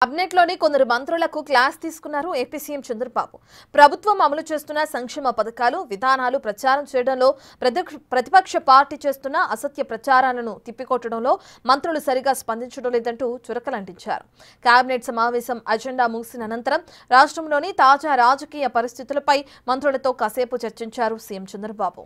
కేబినెట్లోని కొందరు మంత్రులకు క్లాస్ తీసుకున్నారు ఏపీ సీఎం చంద్రబాబు. ప్రభుత్వం అమలు చేస్తున్న సంక్షేమ పథకాలు, విధానాలు ప్రచారం చేయడంలో ప్రతిపక్ష పార్టీ చేస్తున్న అసత్య ప్రచారాలను తిప్పికొట్టడంలో మంత్రులు సరిగా స్పందించడం లేదంటూ చురకలంటించారు. కేబినెట్ సమావేశం అజెండా ముగిసిన అనంతరం రాష్ట్రంలోని తాజా రాజకీయ పరిస్థితులపై మంత్రులతో కాసేపు చర్చించారు సీఎం చంద్రబాబు.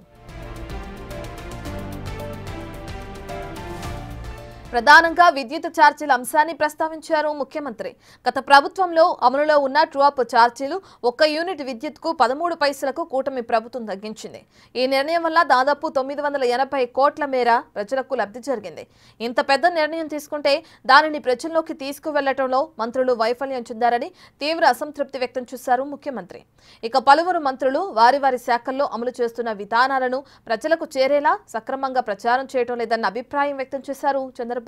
ప్రధానంగా విద్యుత్ ఛార్జీల అంశాన్ని ప్రస్తావించారు ముఖ్యమంత్రి. గత ప్రభుత్వంలో అమలులో ఉన్న ట్రూ-అప్ ఛార్జీలు 1 యూనిట్ విద్యుత్కు 13 పైసలకు కూటమి ప్రభుత్వం తగ్గించింది. ఈ నిర్ణయం వల్ల దాదాపు 980 కోట్ల మేర ప్రజలకు లబ్ధి జరిగింది. ఇంత పెద్ద నిర్ణయం తీసుకుంటే దానిని ప్రజల్లోకి తీసుకువెళ్లడంలో మంత్రులు వైఫల్యం చెందారని తీవ్ర అసంతృప్తి వ్యక్తం చేశారు ముఖ్యమంత్రి. ఇక పలువురు మంత్రులు వారి శాఖల్లో అమలు చేస్తున్న విధానాలను ప్రజలకు చేరేలా సక్రమంగా ప్రచారం చేయడం లేదన్న అభిప్రాయం వ్యక్తం చేశారు చంద్రబాబు.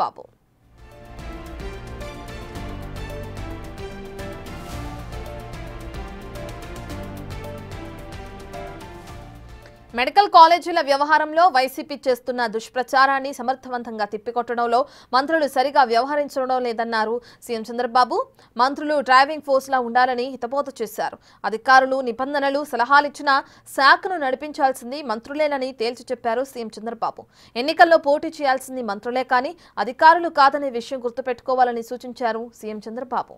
మెడికల్ కాలేజీల వ్యవహారంలో వైసీపీ చేస్తున్న దుష్ప్రచారాన్ని సమర్థవంతంగా తిప్పికొట్టడంలో మంత్రులు సరిగా వ్యవహరించడం లేదన్నారు సీఎం చంద్రబాబు. మంత్రులు డ్రైవింగ్ ఫోర్స్లా ఉండాలని హితబోధ చేశారు. అధికారులు నిబంధనలు సలహాలిచ్చినా శాఖను నడిపించాల్సింది మంత్రులేనని తేల్చి చెప్పారు సీఎం చంద్రబాబు. ఎన్నికల్లో పోటీ చేయాల్సింది మంత్రులే కానీ అధికారులు కాదనే విషయం గుర్తుపెట్టుకోవాలని సూచించారు సీఎం చంద్రబాబు.